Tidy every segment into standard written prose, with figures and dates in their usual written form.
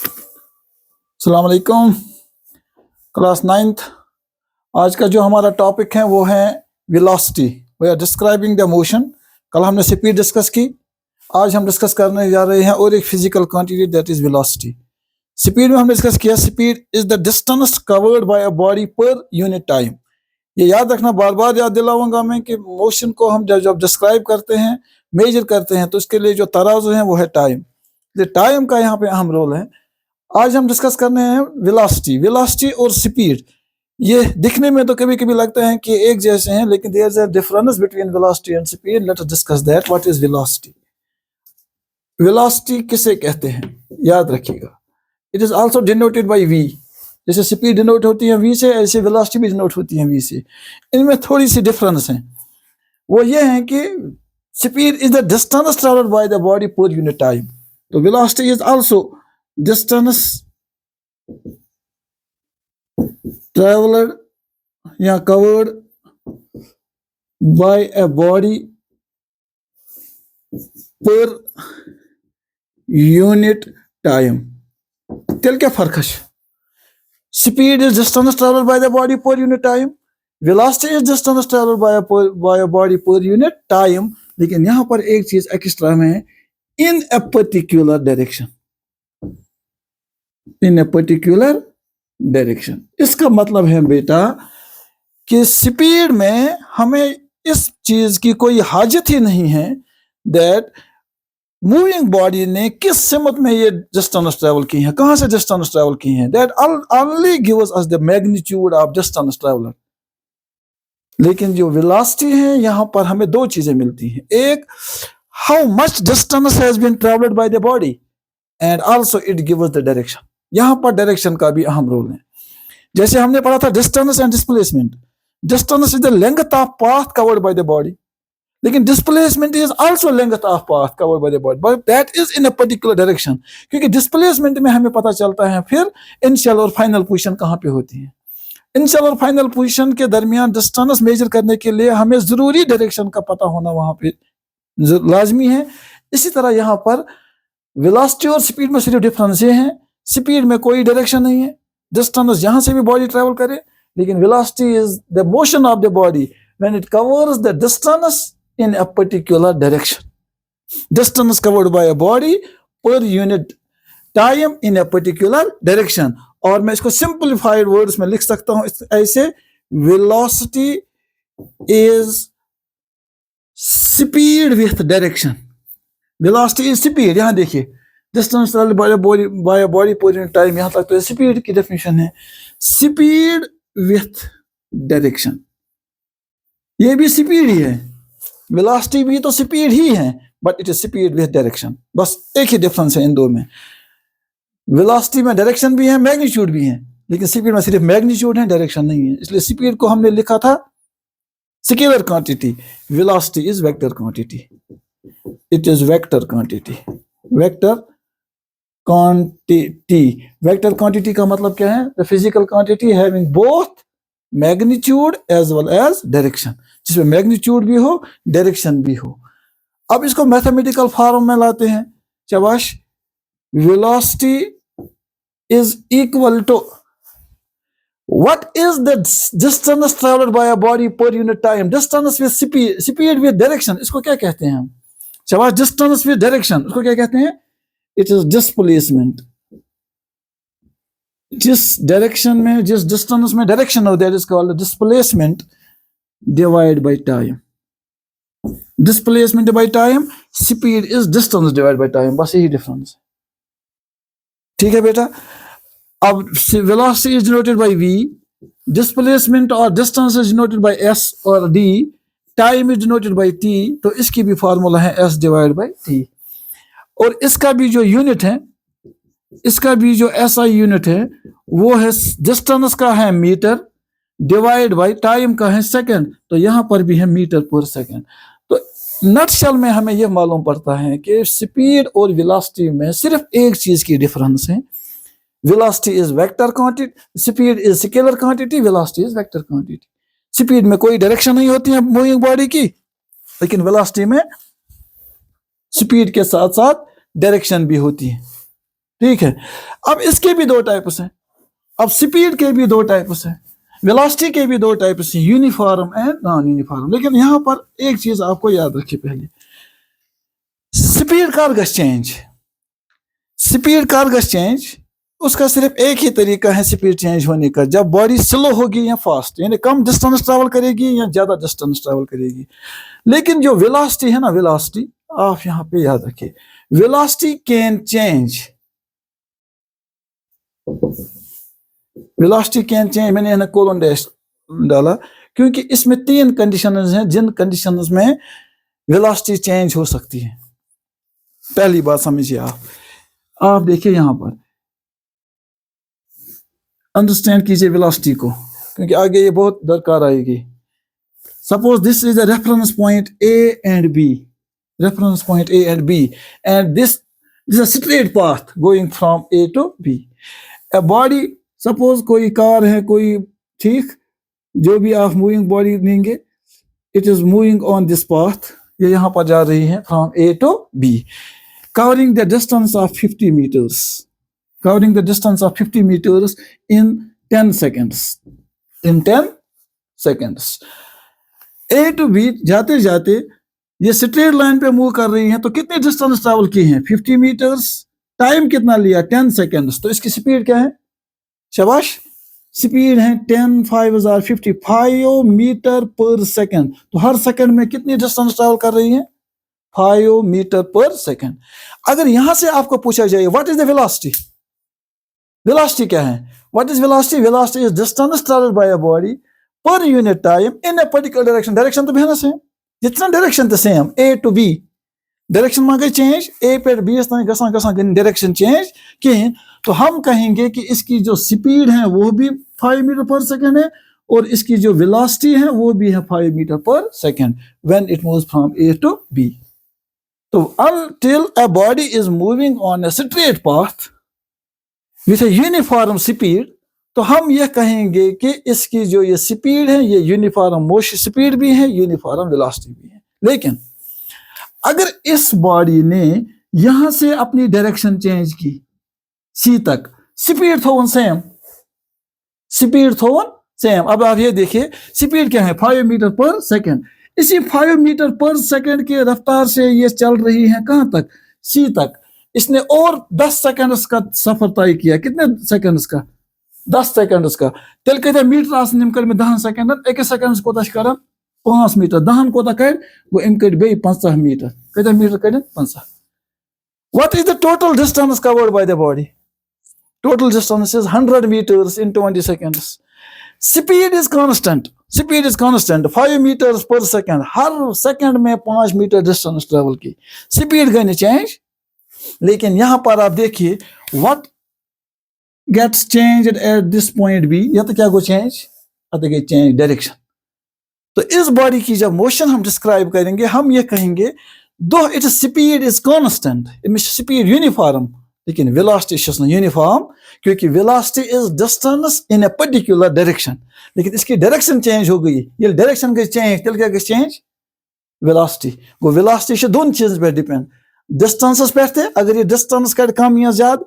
अस्सलाम वालेकुम। Class 9th। आज का जो हमारा टॉपिक है वो है velocity. We are describing the motion. कल हमने स्पीड डिस्कस की, आज हम डिस्कस करने जा रहे हैं और एक physical quantity that is velocity. Speed में हमने डिस्कस किया, speed is the distance covered bye a body per unit time. ये याद रखना, बार बार याद दिलाऊंगा मैं कि मोशन को हम जब डिस्क्राइब करते हैं, मेजर करते हैं, तो इसके लिए जो तराजू है वो है टाइम। टाइम का यहाँ पे अहम रोल है। आज हम डिस्कस करने हैं वेलोसिटी। वेलोसिटी और स्पीड ये दिखने में तो कभी कभी लगता है कि एक जैसे हैं, लेकिन there is a difference between velocity and speed. Let us discuss that. What is velocity? Velocity किसे कहते हैं याद रखिएगा। It is also denoted by V. जैसे स्पीड डिनोट होती है वी से, ऐसे वेलोसिटी भी डिनोट होती है वी से। इनमें थोड़ी सी डिफरेंस है। वो ये है कि speed is the distance travelled by the body per unit time. तो velocity is also distance traveled या covered by a body per unit time। तेल क्या फर्क है? Speed is distance traveled by the body per unit time, velocity is distance traveled by a body per unit time। लेकिन यहां पर एक चीज एक्स्ट्रा में है, in a particular direction। In a particular direction. इसका मतलब है बेटा कि स्पीड में हमें इस चीज की कोई हाजत ही नहीं है दैट मूविंग बॉडी ने किस सिमत में ये डिस्टेंस ट्रेवल की है, कहां से डिस्टेंस ट्रेवल की है। That only gives us the magnitude of distance traveller. लेकिन जो वेलोसिटी है, यहां पर हमें दो चीजें मिलती हैं। एक, how much distance has been travelled by the body, and also it gives the direction. यहां पर डायरेक्शन का भी अहम रोल है। जैसे हमने पढ़ा था distance and displacement. Distance is the length of path covered by the body, लेकिन displacement is also length of path covered by the body, but that is in a particular direction. क्योंकि displacement में हमें पता चलता है फिर initial और final position कहां पे होती है। इनिशियल और फाइनल पोजीशन के दरमियान डिस्टेंस मेजर करने के लिए हमें जरूरी डायरेक्शन का पता होना वहां पे लाजमी है। इसी तरह यहां पर वेलोसिटी और स्पीड में सिर्फ डिफरेंस ये है, स्पीड में कोई डायरेक्शन नहीं है, डिस्टेंस जहां से भी बॉडी ट्रेवल करे। लेकिन velocity is the motion of the body when it covers the distance in a particular direction. Distance covered bye a body per unit time in a particular direction. और मैं इसको simplified words में लिख सकता हूं ऐसे, velocity is speed with direction. Velocity is speed. यहां देखिए, distance by body per unit time, यहां तक तो स्पीड की डेफिनेशन है। स्पीड विथ डायरेक्शन, ये भी स्पीड ही है। वेलोसिटी भी तो स्पीड ही है, but it is speed with direction. बस एक ही डिफरेंस है इन दो में। वेलोसिटी में डायरेक्शन भी है, मैग्नीट्यूड भी है, लेकिन स्पीड में सिर्फ मैग्नीट्यूड है, डायरेक्शन नहीं है। इसलिए स्पीड को हमने लिखा था scalar quantity, velocity is vector quantity. It is vector quantity. Vector quantity, vector quantity का मतलब क्या है? The physical quantity having both magnitude as well as direction, जिसमें मैग्नीट्यूड भी हो, डायरेक्शन भी हो। अब इसको मैथमेटिकल फॉर्म में लाते हैं। शाबाश। Velocity is equal to what is the distance travelled by a body per unit time. Distance with speed, speed with direction, इसको क्या कहते हैं हम? शाबाश। डिस्टेंस विद डायरेक्शन, उसको क्या कहते हैं? It is displacement. जिस डायरेक्शन में, जिस डिस्टेंस में डायरेक्शन हो, that is called displacement divide by time. Displacement by time, speed is distance divide by time. बस यही डिफरेंस है। ठीक है बेटा। अब velocity is denoted by v, displacement और distance is denoted by s और d, time is denoted by t। तो इसकी भी फार्मूला है s डिवाइड बाय t। और इसका भी जो यूनिट है, इसका भी जो SI यूनिट है वो है, डिस्टेंस का है मीटर डिवाइड बाय टाइम का है सेकंड। तो यहां पर भी है मीटर पर सेकंड। तो नटशल में हमें यह मालूम पड़ता है कि स्पीड और वेलोसिटी में सिर्फ एक चीज की डिफरेंस है। Velocity is vector quantity, speed is scalar quantity, velocity is vector quantity. Speed में कोई डायरेक्शन नहीं होती है मूविंग बॉडी की, लेकिन वेलोसिटी में स्पीड के साथ साथ डायरेक्शन भी होती है। ठीक है। अब इसके भी दो टाइप्स हैं, अब स्पीड के भी दो टाइप्स हैं, वेलोसिटी के भी दो टाइप्स हैं, यूनिफॉर्म एंड नॉन यूनिफॉर्म। लेकिन यहाँ पर एक चीज आपको याद रखिए, पहले स्पीड कर गछ चेंज, स्पीड कर गछ चेंज, उसका सिर्फ एक ही तरीका है स्पीड चेंज होने का, जब बॉडी स्लो होगी या फास्ट, यानी कम डिस्टेंस ट्रैवल करेगी या ज्यादा डिस्टेंस ट्रैवल करेगी। लेकिन जो वेलोसिटी है ना, वेलोसिटी आप यहां पे याद रखिए, velocity can change, velocity can change, मैंने यहाँ कोलन डैश डाला क्योंकि इसमें तीन कंडीशंस हैं जिन कंडीशंस में वेलोसिटी चेंज हो सकती है। पहली बात समझिए, आप देखिए यहां पर, अंडरस्टैंड कीजिए वेलोसिटी को, क्योंकि आगे ये बहुत दरकार आएगी। Suppose this is the reference point A and B, reference point A and B, and this is a straight path going from A to B. A body, suppose कोई कार है, कोई, ठीक, जो भी आप मूविंग बॉडी लेंगे, it is moving on this path, ये यहां पर जा रही है from A to B, covering the distance of 50 meters, covering the distance of 50 meters in 10 seconds, in 10 seconds। A to B जाते जाते ये स्ट्रेट लाइन पे मूव कर रही हैं, तो कितने डिस्टेंस ट्रैवल की हैं? 50 मीटर्स। टाइम कितना लिया? 10 सेकंड्स। तो इसकी स्पीड क्या है? शाबाश, स्पीड है 10 5000 5 मीटर पर सेकंड। तो हर सेकंड में कितनी डिस्टेंस ट्रैवल कर रही है? 5 मीटर पर सेकंड। अगर यहां से आपको पूछा जाए what is the velocity, velocity क्या है? What is velocity? Velocity is distance travelled by a body per unit time in a particular direction. Direction तो बेहना सेम, जितना डायरेक्शन तो same, A to B, direction मा गई चेंज, ए पे B तान गसान डायरेक्शन चेंज कहीं, तो हम कहेंगे कि इसकी जो स्पीड है वो भी 5 मीटर पर सेकंड है, और इसकी जो वेलोसिटी है वो भी है 5 metre per second when it moves from A to B. तो until a body is moving on a straight path with a uniform speed, तो हम ये कहेंगे कि इसकी जो ये स्पीड है ये यूनिफॉर्म मोशन स्पीड भी है, यूनिफॉर्म वेलोसिटी भी है। लेकिन अगर इस बॉडी ने यहां से अपनी डायरेक्शन चेंज की सी तक, स्पीड थोन सेम, स्पीड थोन सेम। अब आप ये देखिए स्पीड क्या है? 5 मीटर पर सेकंड। इसी 5 मीटर पर सेकंड की रफ्तार से ये चल रही है कहां तक? सी तक। इसने और 10 सेकंड का सफर तय किया। कितने सेकंड्स का? 10 सेकंड्स का। तेल कह मीटर आस निमकर में 10 सेकंड, एक सेकंड कोता कर 5 मीटर, 10 कोता कर गो इम कर बे 50 मीटर, कह मीटर कर 50। What is the total distance covered by the body? Total distance is 100 meters in 20 seconds। Speed is constant, speed is constant, 5 metres per second. हर सेकंड में 5 मीटर डिस्टेंस ट्रेवल की, speed गई change. लेकिन यहां पर आप देखिए what gets changed at this point B, या तो क्या गो चेंज? गई चेंज डायरेक्शन। तो इस बॉडी की जब मोशन हम डिस्क्राइब करेंगे, हम ये कहेंगे दो it speed is constant, speed uniform, लेकिन वेलोसिटी यूनिफॉर्म, क्योंकि velocity is distance in a particular direction. लेकिन इसकी डायरेक्शन चेंज हो गई, ये डायरेक्शन गई चेंज, तेल क्या गई चेंज? वेलोसिटी गो। वेलोसिटी दोन चीज पे डिपेंड, डिस्टेंस पे। अगर ये डिस्टेंस कर कम या ज्यादा,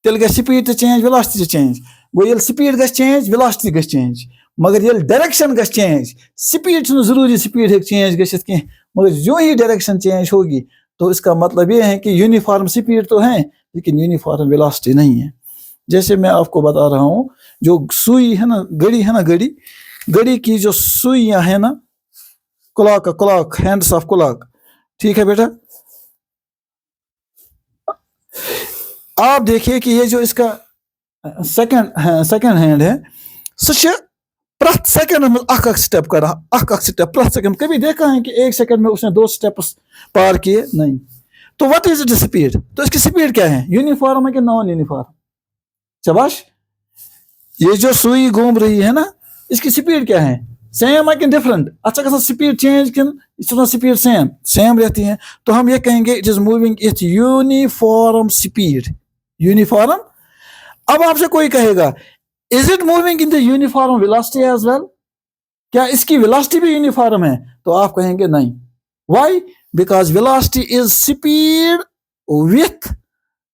तेल गई स्पीड चेंज, वेलोसिटी चेंज। गो ये स्पीड गई चेंज, वेलोसिटी गई चेंज। मगर ये डायरेक्शन गई चेंज, स्पीड जरूरी स्पीड है चेंज गसित कह, मगर जो ही डायरेक्शन चेंज होगी तो इसका मतलब ये है कि यूनिफॉर्म स्पीड तो है लेकिन यूनिफॉर्म वेलोसिटी नहीं है। जैसे मैं आपको बता रहा हूं, जो सुई है ना, घड़ी है ना, घड़ी की जो सुइयां है ना, क्लॉक, हैंड्स ऑफ क्लॉक, ठीक है बेटा। आप देखिए कि ये जो इसका सेकंड हैंड है, सच प्रत सेकंड में अख स्टेप कर रहा, अख स्टेप प्रत सेकंड। कभी देखा है कि एक सेकंड में उसने 2 स्टेप पार किए? नहीं। तो व्हाट इज इट स्पीड? तो इसकी स्पीड क्या है? यूनिफॉर्म है कि नॉन यूनिफॉर्म? शाबाश। ये जो सुई घूम रही है ना, इसकी स्पीड क्या है? सेम है कि डिफरेंट? अच्छा स्पीड चेंज कि स्पीड सेम रहती है। तो हम ये कहेंगे it is moving it uniform speed, uniform. अब आपसे कोई कहेगा is it moving in the uniform velocity as well? क्या इसकी वेलोसिटी भी यूनिफॉर्म है? तो आप कहेंगे नहीं। Why? Because velocity is speed with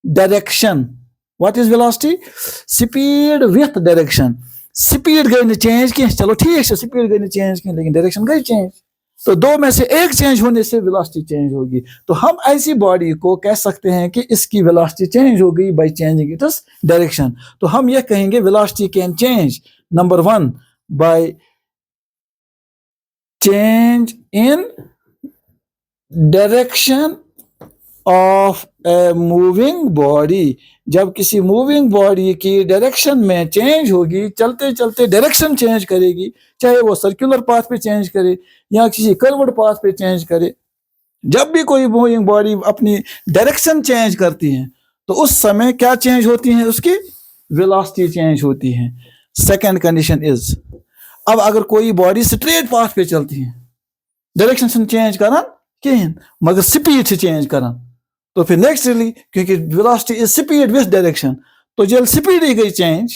direction. What is velocity? Speed with direction. Speed गई न चेंज कहीं, चलो ठीक है स्पीड गई न चेंज कहीं, लेकिन डायरेक्शन गई चेंज। तो दो में से एक चेंज होने से वेलोसिटी चेंज होगी। तो हम ऐसी बॉडी को कह सकते हैं कि इसकी वेलोसिटी चेंज हो गई बाय चेंजिंग इट्स डायरेक्शन। तो हम यह कहेंगे velocity can change, number 1 by change in direction of a moving body. जब किसी मूविंग बॉडी की डायरेक्शन में चेंज होगी, चलते चलते डायरेक्शन चेंज करेगी, चाहे वो सर्कुलर पाथ पे चेंज करे या किसी कर्व्ड पाथ पे चेंज करे, जब भी कोई मूविंग बॉडी अपनी डायरेक्शन चेंज करती है तो उस समय क्या चेंज होती है? उसकी वेलोसिटी चेंज होती है। सेकंड कंडीशन इज, अब अगर कोई बॉडी स्ट्रेट पाथ पे चलती है, डायरेक्शन चेंज करन कहीं मगर स्पीड से चेंज करन, तो फिर नेक्स्टली क्योंकि velocity is speed with direction, तो जब स्पीड गई चेंज,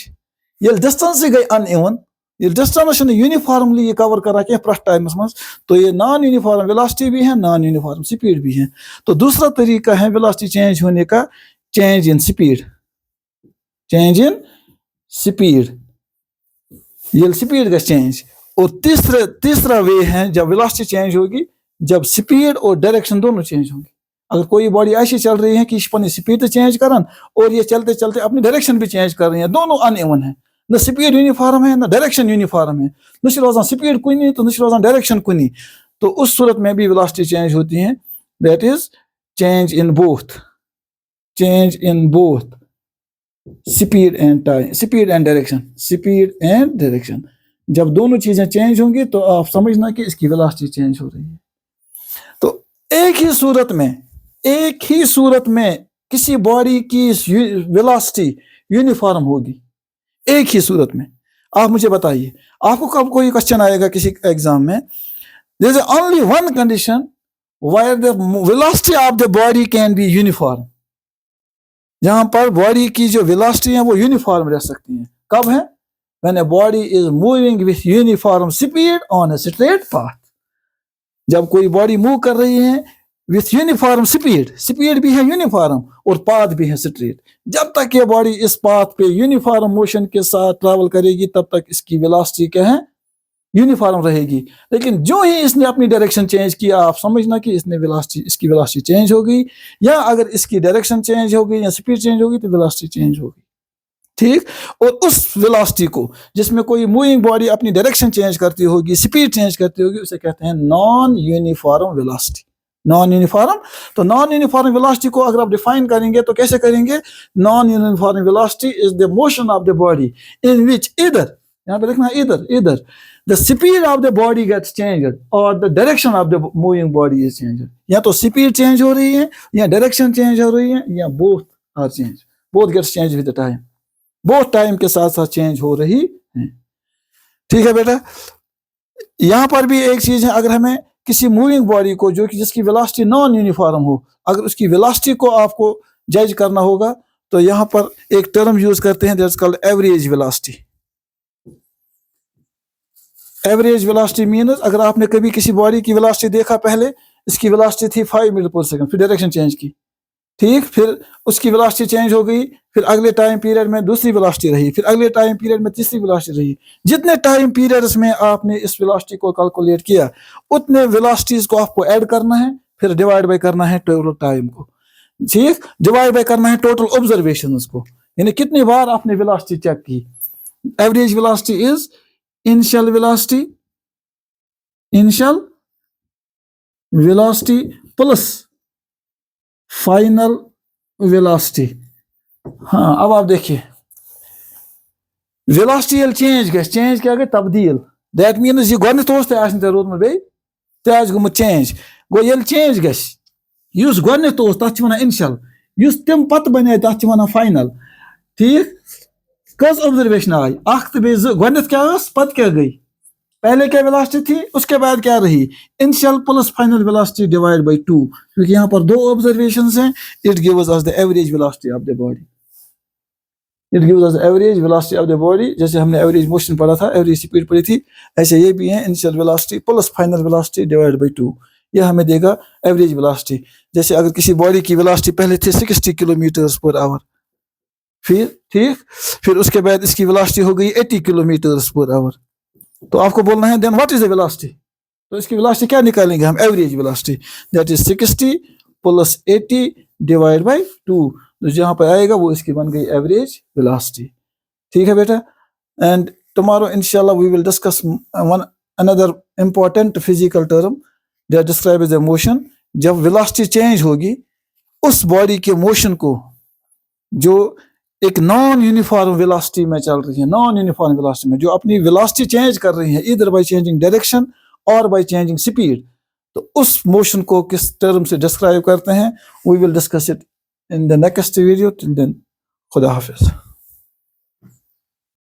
ये डिस्टेंस गई अनइवन, ये डिस्टेंस यूनिफॉर्मली कवर करा के प्रथ टाइम में, तो ये नॉन यूनिफॉर्म वेलोसिटी भी है, नॉन यूनिफॉर्म स्पीड भी है। तो दूसरा तरीका है वेलोसिटी चेंज होने का, change in speed. Change in speed, ये स्पीड का चेंज। और तीसरा वे है जब वेलोसिटी चेंज होगी, जब स्पीड और डायरेक्शन दोनों चेंज होंगे। अगर कोई बॉडी ऐसी चल रही है कि अपनी स्पीड चेंज करन और ये चलते चलते अपनी डायरेक्शन भी चेंज कर रही है, दोनों अनइवन है, न स्पीड यूनिफॉर्म है न डायरेक्शन यूनिफॉर्म है, न रोजान स्पीड कुनी तो न रोजान डायरेक्शन कुनी, तो उस सूरत में भी वेलोसिटी चेंज होती है। That is change in both, change in both speed and time, speed and direction, speed and direction. जब दोनों चीजें चेंज होंगी तो आप समझना कि इसकी वेलोसिटी चेंज हो रही है। तो एक ही सूरत में किसी बॉडी की वेलोसिटी यूनिफॉर्म होगी, एक ही सूरत में। आप मुझे बताइए, आपको कब कोई क्वेश्चन आएगा किसी एग्जाम में, there is only one condition where the velocity of the body can be uniform, जहां पर बॉडी की जो वेलोसिटी है वो यूनिफॉर्म रह सकती है। कब है? When a body is moving with uniform speed on a straight path. जब कोई बॉडी मूव कर रही है विथ यूनिफॉर्म स्पीड, स्पीड भी है यूनिफॉर्म और पाथ भी है स्ट्रेट, जब तक ये बॉडी इस पाथ पे यूनिफॉर्म मोशन के साथ ट्रैवल करेगी तब तक इसकी वेलोसिटी क्या है? यूनिफॉर्म रहेगी। लेकिन जो ही इसने अपनी डायरेक्शन चेंज किया, आप समझना कि इसकी वेलोसिटी चेंज हो गई, या अगर इसकी डायरेक्शन चेंज हो गई या स्पीड चेंज होगी तो वेलोसिटी चेंज होगी। ठीक, और उस वेलोसिटी को जिसमें कोई मूविंग बॉडी अपनी डायरेक्शन चेंज करती होगी, स्पीड चेंज करती होगी, उसे कहते हैं non uniform velocity. Non uniform, तो नॉन यूनिफॉर्म वेलोसिटी को अगर आप डिफाइन करेंगे तो कैसे करेंगे? Non uniform velocity is the motion of the body in which इधर, यहाँ पे लिखना इधर the speed of the body gets changed or the direction of the moving body is changed। या तो स्पीड चेंज हो रही है या डायरेक्शन चेंज हो रही है या both are changed, both gets changed with the time, both time के साथ साथ चेंज हो रही है। ठीक है बेटा, यहां पर भी एक चीज है, अगर हमें किसी मूविंग बॉडी को जो कि जिसकी वेलोसिटी नॉन यूनिफॉर्म हो, अगर उसकी वेलोसिटी को आपको जज करना होगा तो यहां पर एक टर्म यूज करते हैं, that's called average velocity. Average velocity means, अगर आपने कभी किसी बॉडी की वेलोसिटी देखा, पहले इसकी वेलोसिटी थी 5 मीटर पर सेकंड, फिर डायरेक्शन चेंज की, ठीक, फिर उसकी वेलोसिटी चेंज हो गई, फिर अगले टाइम पीरियड में दूसरी वेलोसिटी रही, फिर अगले टाइम पीरियड में तीसरी वेलोसिटी रही। जितने टाइम पीरियड्स में आपने इस वेलोसिटी को कैलकुलेट किया, उतने वेलोसिटीज को आपको ऐड करना है, फिर डिवाइड बाय करना है टोटल टाइम को, ठीक, डिवाइड बाय करना है टोटल ऑब्जर्वेशंस को, यानी कितनी बार आपने वेलोसिटी चेक की। Average velocity is initial velocity plus final velocity। हाँ, अब आप देखिए, वेलोसिटी चेंज क्या गई? तब्दील। दैट मीन्स ये गोन तो रोदमुत बे ते गोमुत चेंज गो, ये चेंज गुस गोन तो तथ वन इनिशियल, तम पत बने तथ वन फाइनल। ठीक, कस ऑब्जर्वेशन आई अख तो बे गोनथ क्या पत क्या गई, पहले क्या वेलोसिटी थी, उसके बाद क्या रही, initial plus final velocity divide by 2, क्योंकि यहाँ पर दो ऑब्जर्वेशंस हैं। It gives us the average velocity of the body, it gives us average velocity of the body. जैसे हमने एवरेज मोशन पढ़ा था, एवरेज स्पीड पढ़ी थी, ऐसे ये भी है, initial velocity plus final velocity divide by 2, यह हमें देगा एवरेज वेलोसिटी। जैसे अगर किसी बॉडी की वेलोसिटी पहले थी 60 किलोमीटर पर आवर, फिर ठीक, फिर उसके बाद इसकी वेलोसिटी हो गई 80 किलोमीटर पर आवर। तो आपको बोलना है then what is the velocity. तो इसकी वेलोसिटी क्या निकालेंगे हम, average velocity, that is 60 plus 80 divide by 2। तो जहां पर आएगा वो इसकी बन गई एवरेज वेलोसिटी। ठीक है बेटा। एंड टुमारो इंशाल्लाह we will discuss one another important physical term that describes the motion. जब वेलोसिटी चेंज होगी उस बॉडी के मोशन को जो एक नॉन यूनिफॉर्म वेलोसिटी में चल रही है, नॉन यूनिफॉर्म वेलोसिटी में जो अपनी वेलोसिटी चेंज कर रही है इधर बाय चेंजिंग डायरेक्शन और बाय चेंजिंग स्पीड, तो उस मोशन को किस टर्म से डिस्क्राइब करते हैं, we will discuss it in the next video. Till then खुदा हाफिज।